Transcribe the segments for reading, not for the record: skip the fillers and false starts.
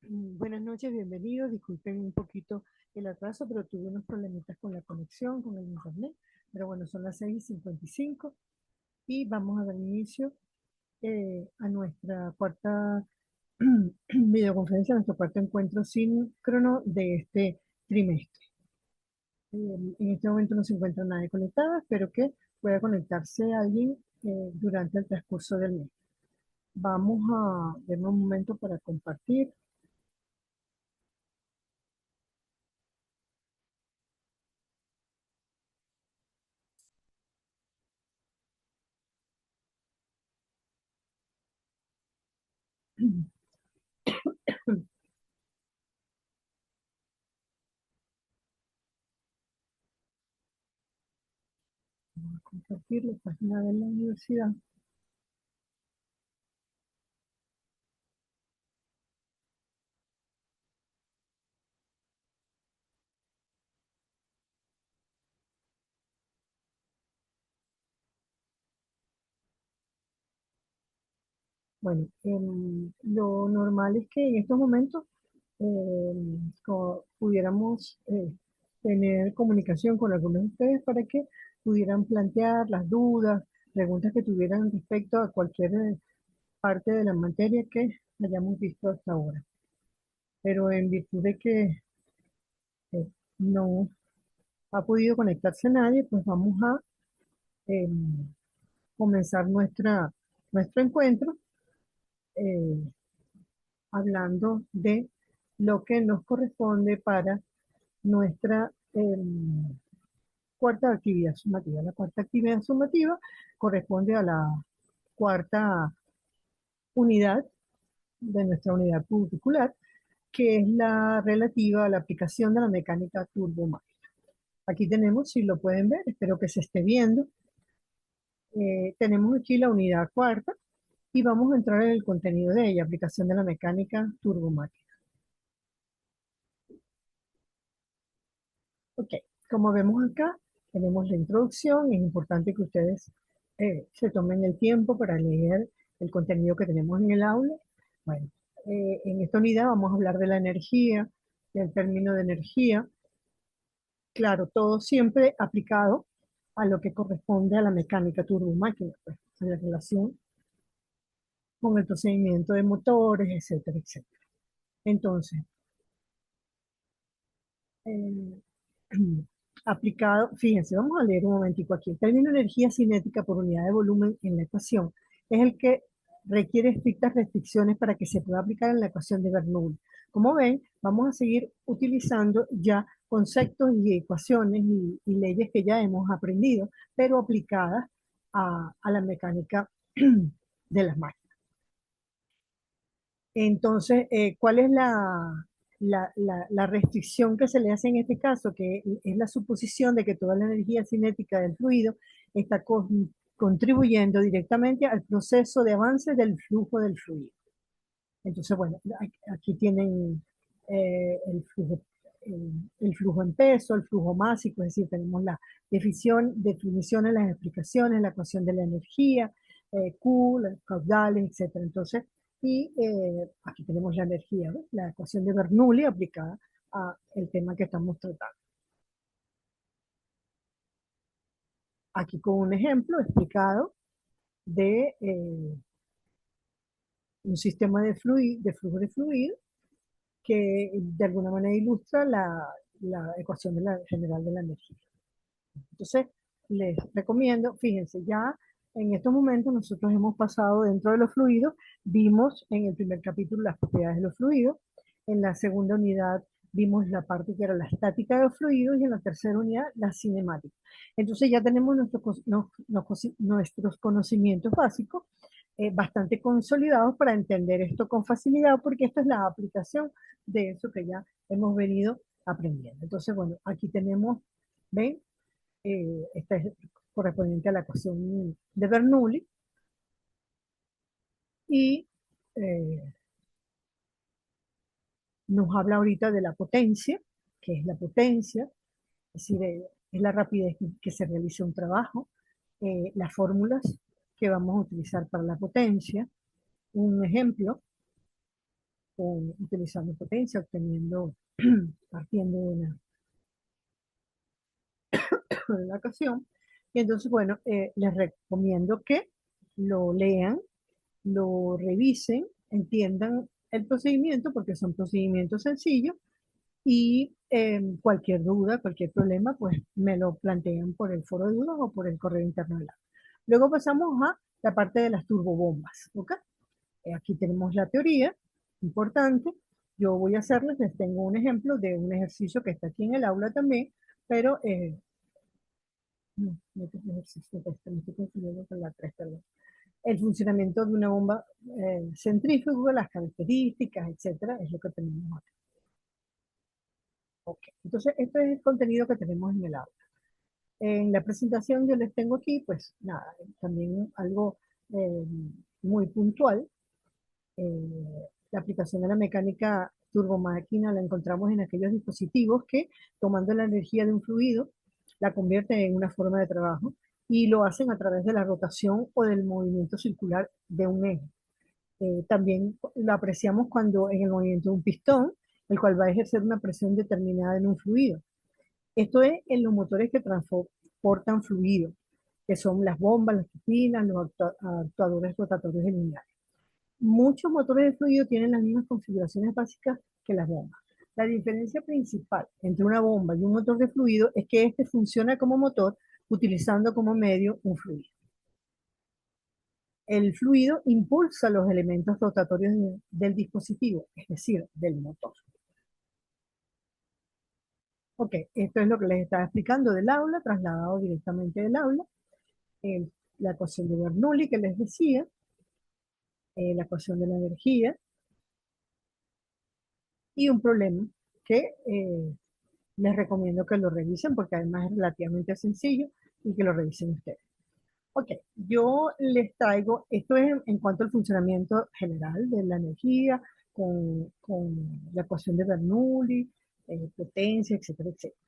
Buenas noches, bienvenidos. Disculpen un poquito el atraso, pero tuve unos problemitas con la conexión, con el internet. Pero bueno, son las 6:55 y vamos a dar inicio a nuestra cuarta videoconferencia, nuestro cuarto encuentro síncrono de este trimestre. En este momento no se encuentra nadie conectada, espero que pueda conectarse alguien durante el transcurso del mes. Vamos a ver un momento para compartir. Compartir la página de la universidad. Bueno, lo normal es que en estos momentos pudiéramos tener comunicación con algunos de ustedes para que pudieran plantear las dudas, preguntas que tuvieran respecto a cualquier parte de la materia que hayamos visto hasta ahora. Pero en virtud de que eh, no ha podido conectarse nadie, pues vamos a em, comenzar nuestro encuentro. eh, Hablando de lo que nos corresponde para nuestra cuarta actividad sumativa. La cuarta actividad sumativa corresponde a la cuarta unidad de nuestra unidad curricular, que es la relativa a la aplicación de la mecánica turbomática. Aquí tenemos, si lo pueden ver, espero que se esté viendo, tenemos aquí la unidad cuarta y vamos a entrar en el contenido de ella, aplicación de la mecánica turbomática. Ok, como vemos acá, tenemos la introducción. Es importante que ustedes se tomen el tiempo para leer el contenido que tenemos en el aula. Bueno, en esta unidad vamos a hablar de la energía, del término de energía. Claro, todo siempre aplicado a lo que corresponde a la mecánica turbomáquina, pues, en la relación con el procedimiento de motores, etcétera, etcétera. Entonces, eh, aplicado, fíjense, vamos a leer un momentico aquí. El término energía cinética por unidad de volumen en la ecuación es el que requiere estrictas restricciones para que se pueda aplicar en la ecuación de Bernoulli. Como ven, vamos a seguir utilizando ya conceptos y ecuaciones y leyes que ya hemos aprendido, pero aplicadas a la mecánica de las máquinas. Entonces, ¿cuál es la restricción que se le hace en este caso? Que es la suposición de que toda la energía cinética del fluido está contribuyendo directamente al proceso de avance del flujo del fluido. Entonces, bueno, aquí tienen el flujo en peso, el flujo másico, es decir, tenemos la definición en las explicaciones, la ecuación de la energía, Q, los caudales, etcétera. Entonces, y aquí tenemos la energía, ¿ves? La ecuación de Bernoulli aplicada al tema que estamos tratando. Aquí con un ejemplo explicado de un sistema de flujo de fluido que de alguna manera ilustra la ecuación general de la energía. Entonces, les recomiendo, fíjense, ya en estos momentos nosotros hemos pasado dentro de los fluidos, vimos en el primer capítulo las propiedades de los fluidos, en la segunda unidad vimos la parte que era la estática de los fluidos y en la tercera unidad la cinemática. Entonces ya tenemos nuestros conocimientos básicos bastante consolidados para entender esto con facilidad, porque esta es la aplicación de eso que ya hemos venido aprendiendo. Entonces, bueno, aquí tenemos, ¿ven? Esta es correspondiente a la ecuación de Bernoulli y eh, nos habla ahorita de la potencia, que es la potencia, es decir, es la rapidez que se realiza un trabajo, las fórmulas que vamos a utilizar para la potencia. Un ejemplo utilizando potencia, obteniendo, partiendo de una ocasión. Y entonces, bueno, les recomiendo que lo lean, lo revisen, entiendan el procedimiento, porque son procedimientos sencillos, y cualquier duda, cualquier problema, pues me lo plantean por el foro de dudas o por el correo interno del aula. Luego pasamos a la parte de las turbobombas, ¿ok? Aquí tenemos la teoría, importante. Yo voy a hacerles, les tengo un ejemplo de un ejercicio que está aquí en el aula también, pero no es ejercicio, me estoy confundiendo con la 3, perdón. El funcionamiento de una bomba centrífuga, las características, etcétera, es lo que tenemos aquí. Okay. Entonces, esto es el contenido que tenemos en el aula. En la presentación yo les tengo aquí, pues nada, también algo muy puntual. La aplicación de la mecánica turbomáquina la encontramos en aquellos dispositivos que, tomando la energía de un fluido, la convierten en una forma de trabajo y lo hacen a través de la rotación o del movimiento circular de un eje. También lo apreciamos cuando en el movimiento de un pistón, el cual va a ejercer una presión determinada en un fluido. Esto es en los motores que transportan fluido, que son las bombas, las turbinas, los actuadores rotatorios lineales. Muchos motores de fluido tienen las mismas configuraciones básicas que las bombas. La diferencia principal entre una bomba y un motor de fluido es que este funciona como motor utilizando como medio un fluido. El fluido impulsa los elementos rotatorios del dispositivo, es decir, del motor. Ok, esto es lo que les estaba explicando del aula, trasladado directamente del aula. La ecuación de Bernoulli que les decía, la ecuación de la energía, y un problema que les recomiendo que lo revisen porque además es relativamente sencillo y que lo revisen ustedes. Ok, yo les traigo, esto es en cuanto al funcionamiento general de la energía, con la ecuación de Bernoulli, potencia, etcétera, etcétera.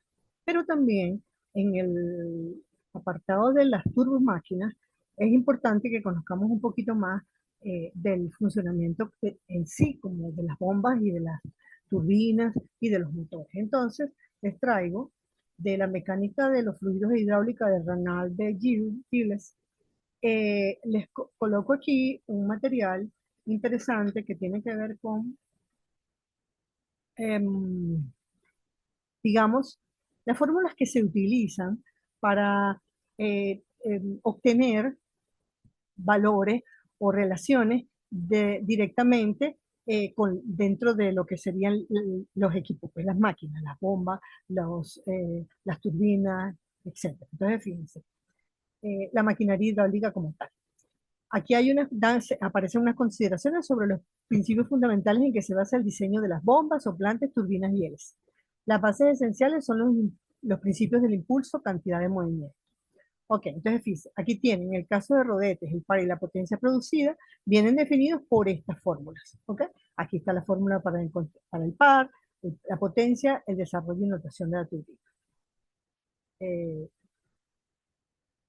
Pero también en el apartado de las turbomáquinas es importante que conozcamos un poquito más del funcionamiento en sí, como de las bombas y de las turbinas y de los motores. Entonces, les traigo de la mecánica de los fluidos e hidráulica de Ranald de Gilles. Les coloco aquí un material interesante que tiene que ver con digamos, las fórmulas que se utilizan para obtener valores o relaciones directamente dentro de lo que serían los equipos, pues las máquinas, las bombas, las turbinas, etc. Entonces, fíjense, la maquinaria hidráulica como tal. Aquí aparecen unas consideraciones sobre los principios fundamentales en que se basa el diseño de las bombas, soplantes, turbinas y hélices. Las bases esenciales son los principios del impulso, cantidad de movimiento. Ok, entonces fíjense, aquí tienen el caso de rodetes, el par y la potencia producida, vienen definidos por estas fórmulas. Ok, aquí está la fórmula para el par, la potencia, el desarrollo y notación de la turbina.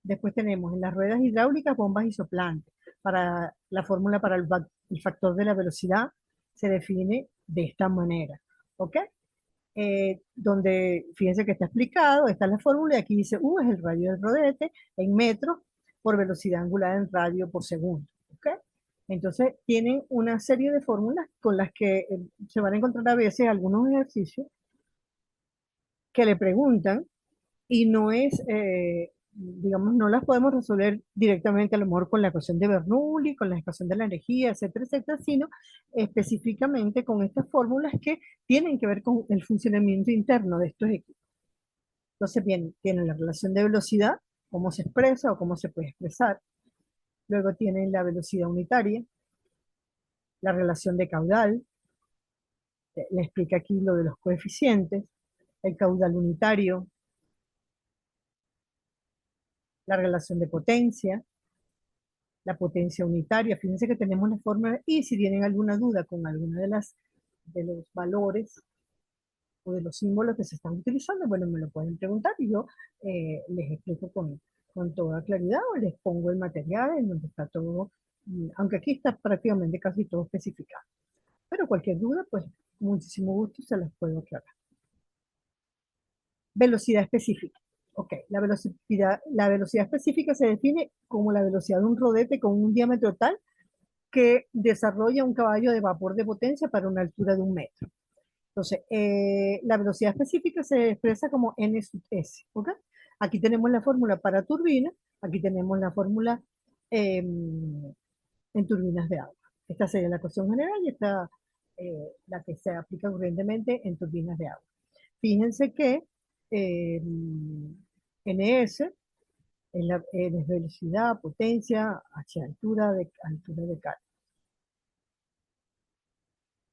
Después tenemos en las ruedas hidráulicas, bombas y soplantes. Para la fórmula para el factor de la velocidad se define de esta manera. ¿Ok? Donde fíjense que está explicado, está la fórmula y aquí dice U es el radio del rodete en metros por velocidad angular en radio por segundo. ¿Ok? Entonces tienen una serie de fórmulas con las que se van a encontrar a veces algunos ejercicios que le preguntan y no es, digamos, no las podemos resolver directamente a lo mejor con la ecuación de Bernoulli, con la ecuación de la energía, etcétera, etcétera, sino específicamente con estas fórmulas que tienen que ver con el funcionamiento interno de estos equipos. Entonces, bien, tienen la relación de velocidad, cómo se expresa o cómo se puede expresar. Luego tienen la velocidad unitaria, la relación de caudal, le explica aquí lo de los coeficientes, el caudal unitario, la relación de potencia, la potencia unitaria. Fíjense que tenemos la fórmula y si tienen alguna duda con alguna de los valores o de los símbolos que se están utilizando, bueno, me lo pueden preguntar y yo les explico con toda claridad o les pongo el material en donde está todo, aunque aquí está prácticamente casi todo especificado. Pero cualquier duda, pues, muchísimo gusto se las puedo aclarar. Velocidad específica. Ok, la velocidad específica se define como la velocidad de un rodete con un diámetro tal que desarrolla un caballo de vapor de potencia para una altura de 1 metro. Entonces, la velocidad específica se expresa como N sub S. ¿Ok? Aquí tenemos la fórmula para turbina, aquí tenemos la fórmula eh, en turbinas de agua. Esta sería la ecuación general y esta la que se aplica corrientemente en turbinas de agua. Fíjense que eh, NS es velocidad, potencia, H altura de carga.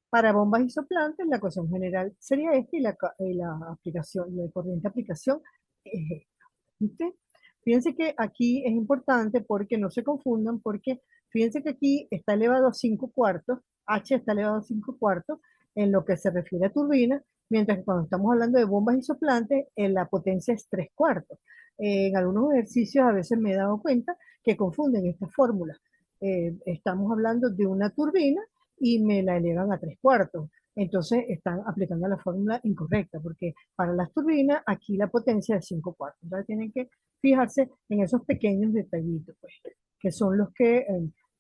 Para bombas y soplantes, la ecuación general sería esta y la aplicación, la corriente aplicación es esta. ¿Viste? Fíjense que aquí es importante porque no se confundan, porque fíjense que aquí está elevado a 5 cuartos, H está elevado a 5 cuartos en lo que se refiere a turbinas, mientras que cuando estamos hablando de bombas y soplantes, la potencia es 3 cuartos. En algunos ejercicios a veces me he dado cuenta que confunden estas fórmulas. Estamos hablando de una turbina y me la elevan a 3 cuartos. Entonces están aplicando la fórmula incorrecta, porque para las turbinas aquí la potencia es 5 cuartos. Entonces tienen que fijarse en esos pequeños detallitos, pues, que son los que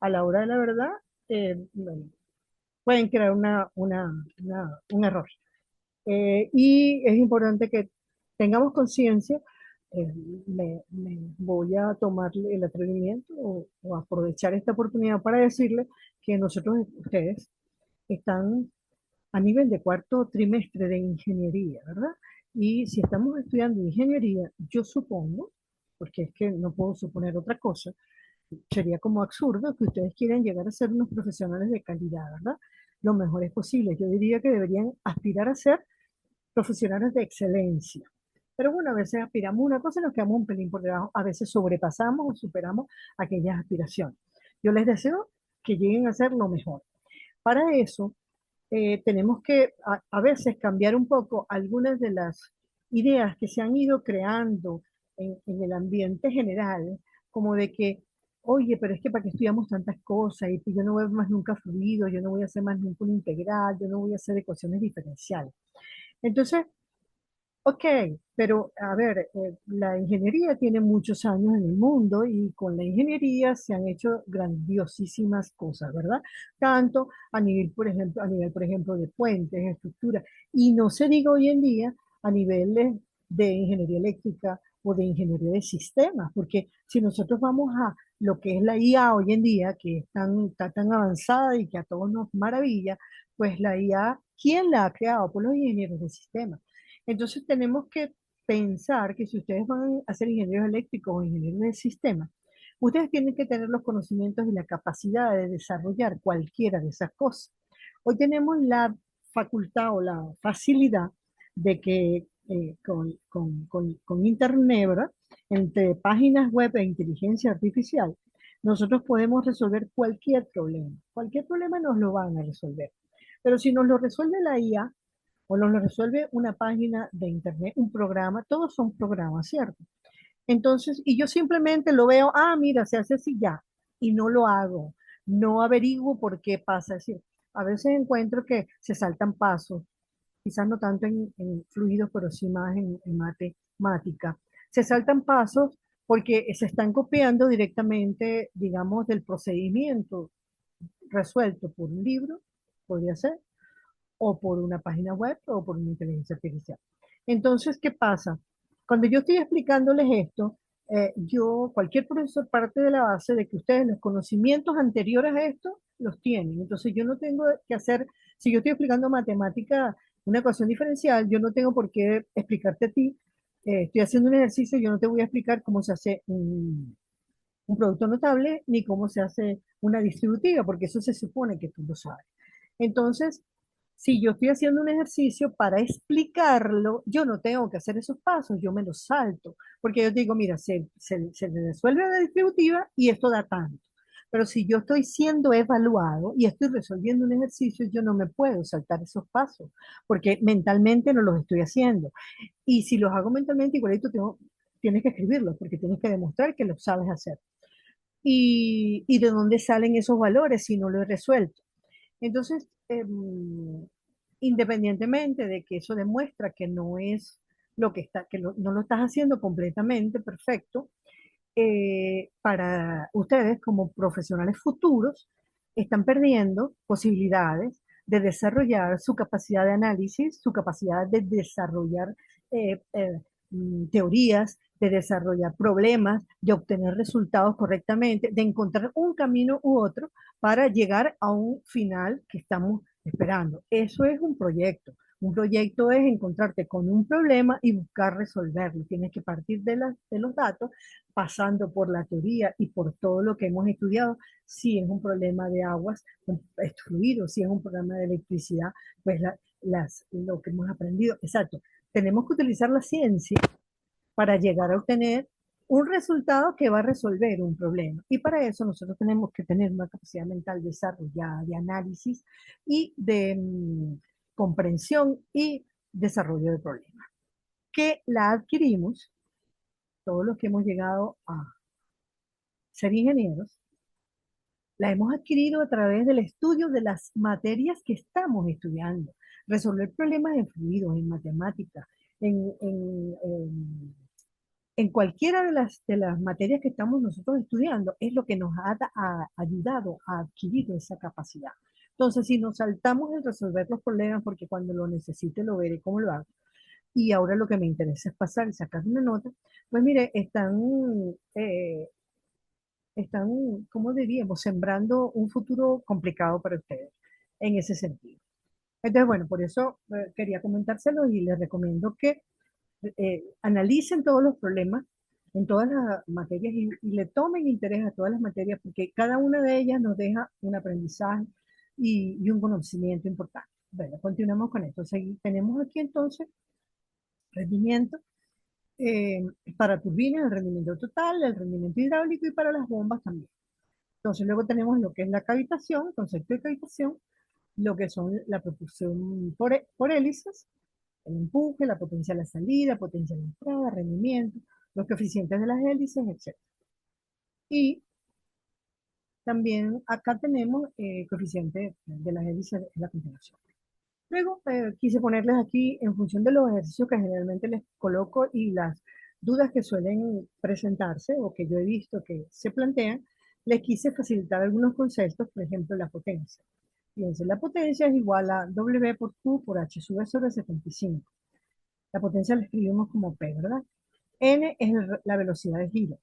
a la hora de la verdad bueno, pueden crear un error. Y es importante que tengamos conciencia. eh, me voy a tomar el atrevimiento o aprovechar esta oportunidad para decirle que nosotros, ustedes, están a nivel de cuarto trimestre de ingeniería, ¿verdad? Y si estamos estudiando ingeniería, yo supongo, porque es que no puedo suponer otra cosa, sería como absurdo que ustedes quieran llegar a ser unos profesionales de calidad, ¿verdad? Lo mejores posibles. Yo diría que deberían aspirar a ser profesionales de excelencia. Pero bueno, a veces aspiramos a una cosa y nos quedamos un pelín por debajo, a veces sobrepasamos o superamos aquellas aspiraciones. Yo les deseo que lleguen a ser lo mejor. Para eso, tenemos que a veces cambiar un poco algunas de las ideas que se han ido creando en el ambiente general, como de que, oye, pero es que para qué estudiamos tantas cosas y yo no voy a ver más nunca fluido, yo no voy a hacer más nunca una integral, yo no voy a hacer ecuaciones diferenciales. Entonces, ok, pero a ver, la ingeniería tiene muchos años en el mundo y con la ingeniería se han hecho grandiosísimas cosas, ¿verdad? Tanto por ejemplo, de puentes, estructuras, y no se diga hoy en día a niveles de ingeniería eléctrica o de ingeniería de sistemas, porque si nosotros vamos a lo que es la IA hoy en día, que está tan avanzada y que a todos nos maravilla, pues la IA, ¿quién la ha creado? Pues los ingenieros de sistemas. Entonces tenemos que pensar que si ustedes van a ser ingenieros eléctricos o ingenieros de sistemas, ustedes tienen que tener los conocimientos y la capacidad de desarrollar cualquiera de esas cosas. Hoy tenemos la facultad o la facilidad de que con Internet, ¿verdad? Entre páginas web e inteligencia artificial, nosotros podemos resolver cualquier problema. Cualquier problema nos lo van a resolver. Pero si nos lo resuelve la IA, o nos lo resuelve una página de internet, un programa, todos son programas, ¿cierto? Entonces, y yo simplemente lo veo, ah, mira, se hace así ya, y no lo hago, no averiguo por qué pasa. Es decir, a veces encuentro que se saltan pasos, quizás no tanto en fluidos, pero sí más en matemática. Se saltan pasos porque se están copiando directamente, digamos, del procedimiento resuelto por un libro, podría ser, o por una página web o por una inteligencia artificial. Entonces, ¿qué pasa? Cuando yo estoy explicándoles esto, cualquier profesor parte de la base de que ustedes los conocimientos anteriores a esto los tienen. Entonces, yo no tengo que hacer, si yo estoy explicando matemática, una ecuación diferencial, yo no tengo por qué explicarte a ti. Estoy haciendo un ejercicio, yo no te voy a explicar cómo se hace un producto notable ni cómo se hace una distributiva, porque eso se supone que tú lo sabes. Entonces, si yo estoy haciendo un ejercicio para explicarlo, yo no tengo que hacer esos pasos, yo me los salto, porque yo digo, mira, se resuelve la distributiva y esto da tanto. Pero si yo estoy siendo evaluado y estoy resolviendo un ejercicio, yo no me puedo saltar esos pasos, porque mentalmente no los estoy haciendo. Y si los hago mentalmente, igualito tienes que escribirlos, porque tienes que demostrar que lo sabes hacer. Y de dónde salen esos valores si no lo he resuelto. Entonces, independientemente de que eso demuestra que no es lo que está, no lo estás haciendo completamente perfecto, para ustedes como profesionales futuros, están perdiendo posibilidades de desarrollar su capacidad de análisis, su capacidad de desarrollar eh, eh, teorías, de desarrollar problemas, de obtener resultados correctamente, de encontrar un camino u otro para llegar a un final que estamos esperando. Eso es un proyecto. Un proyecto es encontrarte con un problema y buscar resolverlo. Tienes que partir de los datos, pasando por la teoría y por todo lo que hemos estudiado. Si es un problema de aguas, es fluido. Si es un problema de electricidad, pues lo que hemos aprendido. Exacto. Tenemos que utilizar la ciencia para llegar a obtener un resultado que va a resolver un problema. Y para eso nosotros tenemos que tener una capacidad mental desarrollada de análisis y de comprensión y desarrollo de problemas, que la adquirimos todos los que hemos llegado a ser ingenieros, la hemos adquirido a través del estudio de las materias que estamos estudiando. Resolver problemas en fluidos, en matemáticas, en cualquiera de las materias que estamos nosotros estudiando, es lo que nos ha ayudado a adquirir esa capacidad. Entonces, si nos saltamos en resolver los problemas, porque cuando lo necesite lo veré cómo lo hago, y ahora lo que me interesa es pasar y sacar una nota, pues mire, eh, están, ¿cómo diríamos?, sembrando un futuro complicado para ustedes en ese sentido. Entonces, bueno, por eso quería comentárselo y les recomiendo que analicen todos los problemas en todas las materias y le tomen interés a todas las materias porque cada una de ellas nos deja un aprendizaje y un conocimiento importante. Bueno, continuamos con esto. Tenemos aquí entonces rendimiento eh, para turbinas, el rendimiento total, el rendimiento hidráulico y para las bombas también. Entonces luego tenemos lo que es la cavitación, el concepto de cavitación, lo que son la propulsión por hélices, el empuje, la potencia de la salida, potencia de la entrada, rendimiento, los coeficientes de las hélices, etc. Y también acá tenemos coeficiente de las hélices en la continuación. Luego quise ponerles aquí, en función de los ejercicios que generalmente les coloco y las dudas que suelen presentarse o que yo he visto que se plantean, les quise facilitar algunos conceptos, por ejemplo, la potencia. Fíjense, la potencia es igual a W por Q por H sub sobre 75. La potencia la escribimos como P, ¿verdad? N es la velocidad de giro.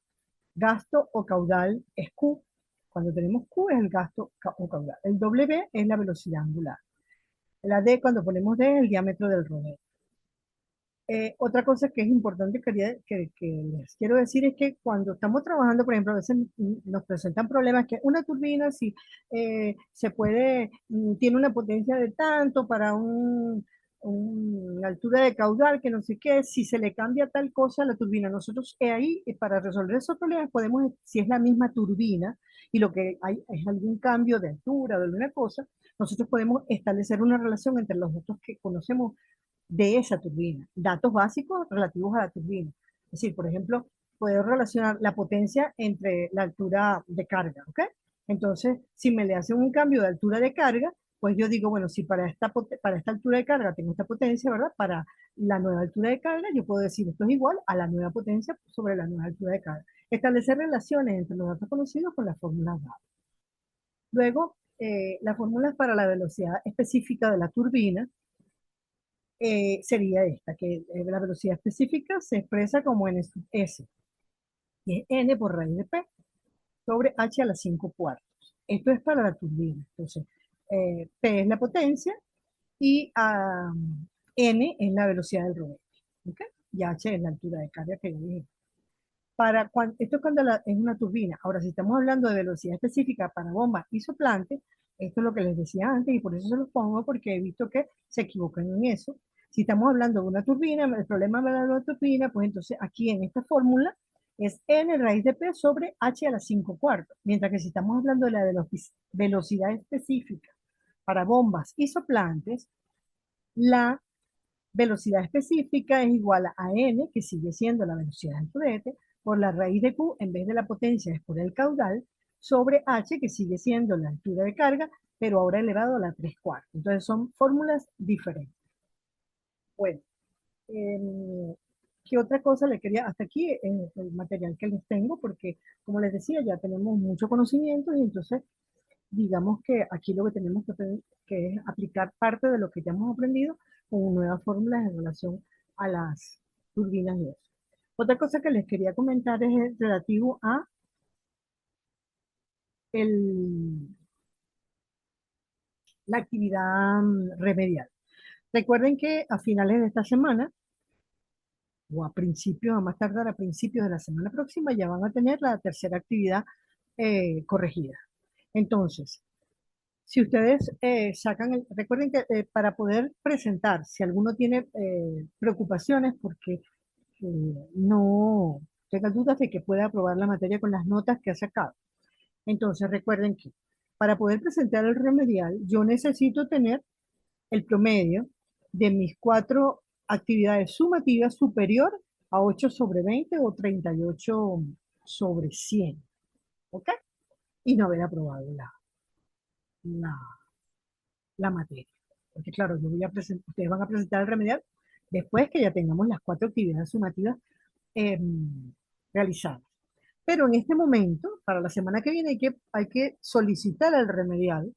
Gasto o caudal es Q. Cuando tenemos Q es el gasto o caudal. El W es la velocidad angular. La D, cuando ponemos D, es el diámetro del rodeo. Otra cosa que es importante que les quiero decir es que cuando estamos trabajando, por ejemplo, a veces nos presentan problemas que una turbina, si se puede, tiene una potencia de tanto para una altura de caudal, que no sé qué, si se le cambia tal cosa a la turbina, nosotros ahí, para resolver esos problemas, podemos, si es la misma turbina y lo que hay es algún cambio de altura o de alguna cosa, nosotros podemos establecer una relación entre los datos que conocemos de esa turbina, datos básicos relativos a la turbina. Es decir, por ejemplo, puedo relacionar la potencia entre la altura de carga, ¿ok? Entonces, si me le hace un cambio de altura de carga, pues yo digo, bueno, si para esta altura de carga tengo esta potencia, ¿verdad? Para la nueva altura de carga, yo puedo decir esto es igual a la nueva potencia sobre la nueva altura de carga. Establecer relaciones entre los datos conocidos con las fórmulas dadas. Luego, las fórmulas para la velocidad específica de la turbina sería esta, que la velocidad específica se expresa como n sub s, y es n por raíz de p, sobre h a la 5 cuartos. Esto es para la turbina. Entonces, p es la potencia y n es la velocidad del rodeo. ¿Okay? Y h es la altura de carga que yo dije. Esto es cuando es una turbina. Ahora, si estamos hablando de velocidad específica para bombas y soplantes, esto es lo que les decía antes y por eso se los pongo porque he visto que se equivocan en eso. Si estamos hablando de una turbina, el problema de la turbina, pues entonces aquí en esta fórmula es n raíz de p sobre h a la 5 cuartos. Mientras que si estamos hablando de la velocidad específica para bombas y soplantes, la velocidad específica es igual a n, que sigue siendo la velocidad del florete, por la raíz de q, en vez de la potencia es por el caudal, sobre h, que sigue siendo la altura de carga, pero ahora elevado a la 3/4. Entonces son fórmulas diferentes. Bueno, ¿qué otra cosa le quería? Hasta aquí el material que les tengo, porque como les decía, ya tenemos mucho conocimiento y entonces digamos que aquí lo que tenemos que es aplicar parte de lo que ya hemos aprendido con nuevas fórmulas en relación a las turbinas y eso. Otra cosa que les quería comentar es relativo a el, la actividad remedial. Recuerden que a finales de esta semana, o a principios, a más tardar a principios de la semana próxima, ya van a tener la tercera actividad corregida. Entonces, si ustedes sacan, recuerden que para poder presentar, si alguno tiene preocupaciones porque no tenga dudas de que pueda aprobar la materia con las notas que ha sacado. Entonces recuerden que para poder presentar el remedial, yo necesito tener el promedio de mis 4 actividades sumativas superior a 8/20 o 38/100. ¿Ok? Y no haber aprobado la, la materia. Porque claro, yo voy a ustedes van a presentar el remedial después que ya tengamos las 4 actividades sumativas eh, realizadas. Pero en este momento, para la semana que viene, hay que solicitar el remedial.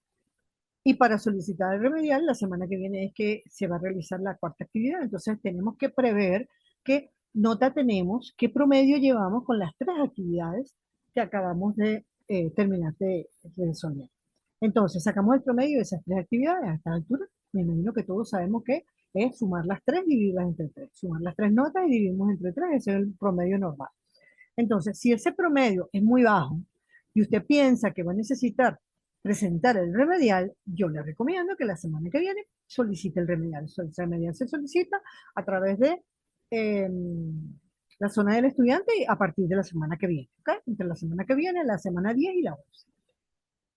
Y para solicitar el remedial, la semana que viene es que se va a realizar la 4 actividad. Entonces tenemos que prever qué nota tenemos, qué promedio llevamos con las 3 actividades que acabamos de terminar de resolver. Entonces sacamos el promedio de esas 3 actividades a esta altura. Me imagino que todos sabemos que es sumar las 3 y dividirlas entre 3. Sumar las 3 notas y dividimos entre 3, ese es el promedio normal. Entonces, si ese promedio es muy bajo y usted piensa que va a necesitar presentar el remedial, yo le recomiendo que la semana que viene solicite el remedial. El remedial se solicita a través de eh, la zona del estudiante a partir de la semana que viene. ¿Okay? Entre la semana que viene, la semana 10 y la 11.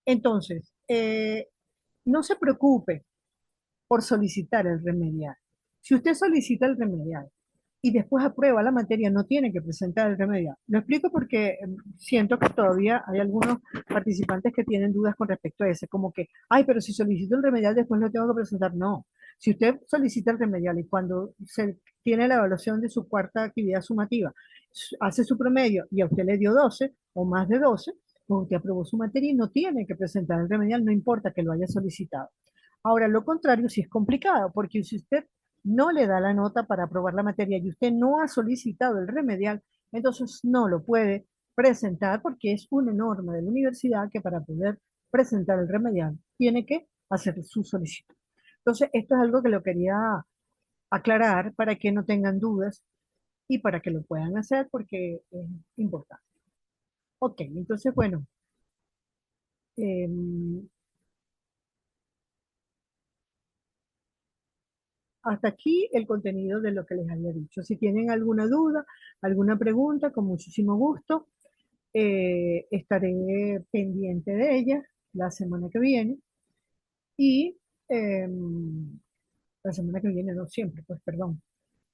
Entonces, no se preocupe por solicitar el remedial. Si usted solicita el remedial y después aprueba la materia, no tiene que presentar el remedial. Lo explico porque siento que todavía hay algunos participantes que tienen dudas con respecto a ese, como que, ay, pero si solicito el remedial después lo tengo que presentar. No, si usted solicita el remedial y cuando se tiene la evaluación de su 4 actividad sumativa, hace su promedio y a usted le dio 12 o más de 12, pues usted aprobó su materia y no tiene que presentar el remedial, no importa que lo haya solicitado. Ahora, lo contrario sí es complicado, porque si usted no le da la nota para aprobar la materia y usted no ha solicitado el remedial, entonces no lo puede presentar porque es una norma de la universidad que para poder presentar el remedial tiene que hacer su solicitud. Entonces, esto es algo que lo quería aclarar para que no tengan dudas y para que lo puedan hacer porque es importante. Ok, entonces, bueno, eh, hasta aquí el contenido de lo que les había dicho. Si tienen alguna duda, alguna pregunta, con muchísimo gusto, estaré pendiente de ella la semana que viene. Y eh, la semana que viene, no siempre, pues perdón.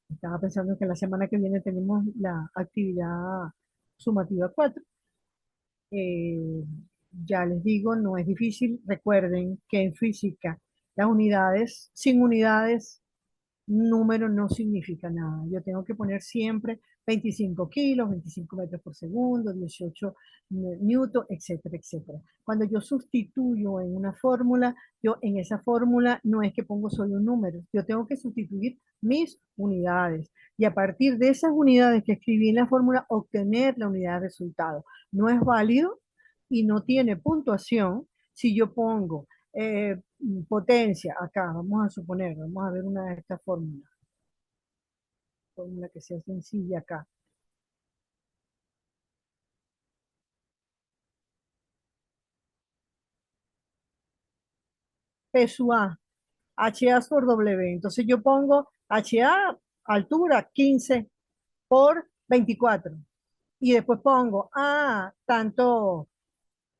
Estaba pensando que la semana que viene tenemos la actividad sumativa 4. Eh, ya les digo, no es difícil. Recuerden que en física las unidades, sin unidades, número no significa nada. Yo tengo que poner siempre 25 kilos, 25 metros por segundo, 18 newton, etcétera, etcétera. Cuando yo sustituyo en una fórmula, yo en esa fórmula no es que pongo solo un número, yo tengo que sustituir mis unidades y a partir de esas unidades que escribí en la fórmula obtener la unidad de resultado. No es válido y no tiene puntuación si yo pongo potencia acá, vamos a suponer, vamos a ver una de estas fórmulas, fórmula que sea sencilla acá. P sub A, HA por W. Entonces yo pongo HA, altura 15 por 24. Y después pongo, tanto,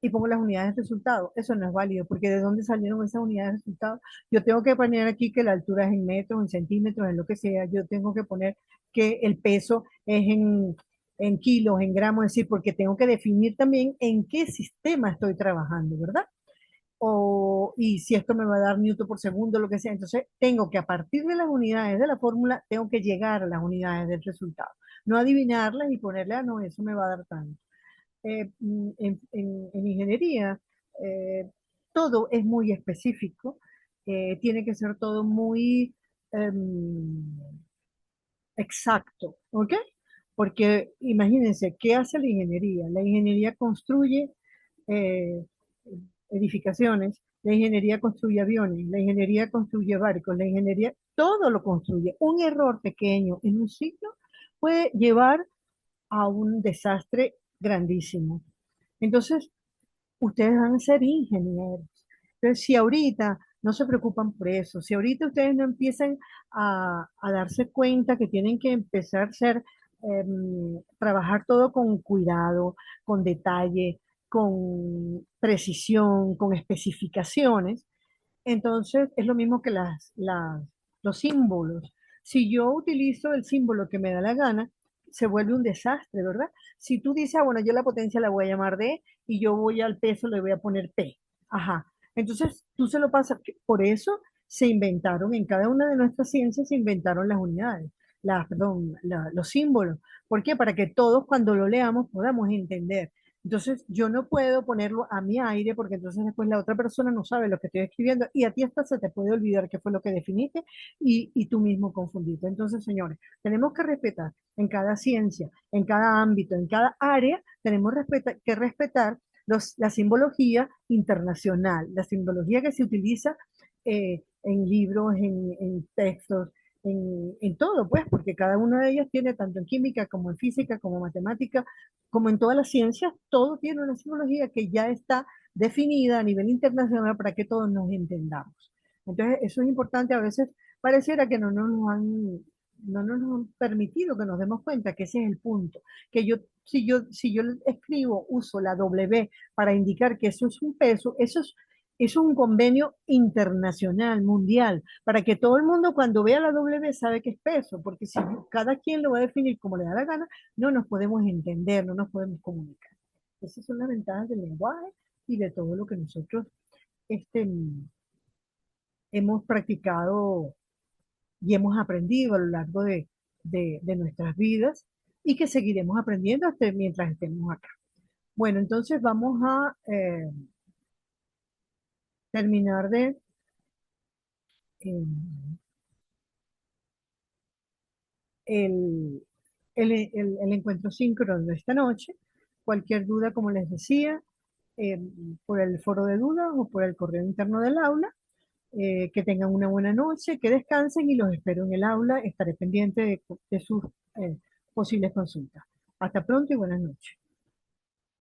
y pongo las unidades de resultado. Eso no es válido, porque ¿de dónde salieron esas unidades de resultado? Yo tengo que poner aquí que la altura es en metros, en centímetros, en lo que sea. Yo tengo que poner que el peso es en kilos, en gramos, es decir, porque tengo que definir también en qué sistema estoy trabajando, ¿verdad? y si esto me va a dar newton por segundo, lo que sea. Entonces, tengo que a partir de las unidades de la fórmula, tengo que llegar a las unidades del resultado. No adivinarlas y ponerle, no, eso me va a dar tanto. En ingeniería, eh, todo es muy específico, tiene que ser todo muy exacto, ¿ok? Porque imagínense, ¿qué hace la ingeniería? La ingeniería construye eh, edificaciones, la ingeniería construye aviones, la ingeniería construye barcos, la ingeniería, todo lo construye. Un error pequeño en un sitio puede llevar a un desastre grandísimo. Entonces, ustedes van a ser ingenieros. Entonces, si ahorita no se preocupan por eso, si ahorita ustedes no empiezan a darse cuenta que tienen que empezar a ser, trabajar todo con cuidado, con detalle, con precisión, con especificaciones, entonces es lo mismo que los símbolos. Si yo utilizo el símbolo que me da la gana, se vuelve un desastre, ¿verdad? Si tú dices, bueno, yo la potencia la voy a llamar D y yo voy al peso, le voy a poner P. Ajá. Entonces tú se lo pasas. Por eso se inventaron, en cada una de nuestras ciencias se inventaron las unidades, perdón, los símbolos. ¿Por qué? Para que todos cuando lo leamos podamos entender. Entonces, yo no puedo ponerlo a mi aire porque entonces después la otra persona no sabe lo que estoy escribiendo y a ti hasta se te puede olvidar qué fue lo que definiste y tú mismo confundiste. Entonces, señores, tenemos que respetar en cada ciencia, en cada ámbito, en cada área, tenemos que respetar la simbología internacional, la simbología que se utiliza en libros, en textos, en todo, pues, porque cada una de ellas tiene tanto en química como en física, como en matemática, como en todas las ciencias, todo tiene una simbología que ya está definida a nivel internacional para que todos nos entendamos. Entonces, eso es importante. A veces pareciera que no nos han permitido que nos demos cuenta que ese es el punto. Que si yo escribo, uso la W para indicar que eso es un peso, eso es un convenio internacional, mundial, para que todo el mundo cuando vea la W sabe que es peso, porque si cada quien lo va a definir como le da la gana, no nos podemos entender, no nos podemos comunicar. Esas son las ventajas del lenguaje y de todo lo que nosotros este, hemos practicado y hemos aprendido a lo largo de nuestras vidas y que seguiremos aprendiendo hasta mientras estemos acá. Bueno, entonces vamos a terminar de eh, el, el encuentro síncrono de esta noche. Cualquier duda, como les decía, eh, por el foro de dudas o por el correo interno del aula. Que tengan una buena noche, que descansen y los espero en el aula. Estaré pendiente de sus posibles consultas. Hasta pronto y buenas noches.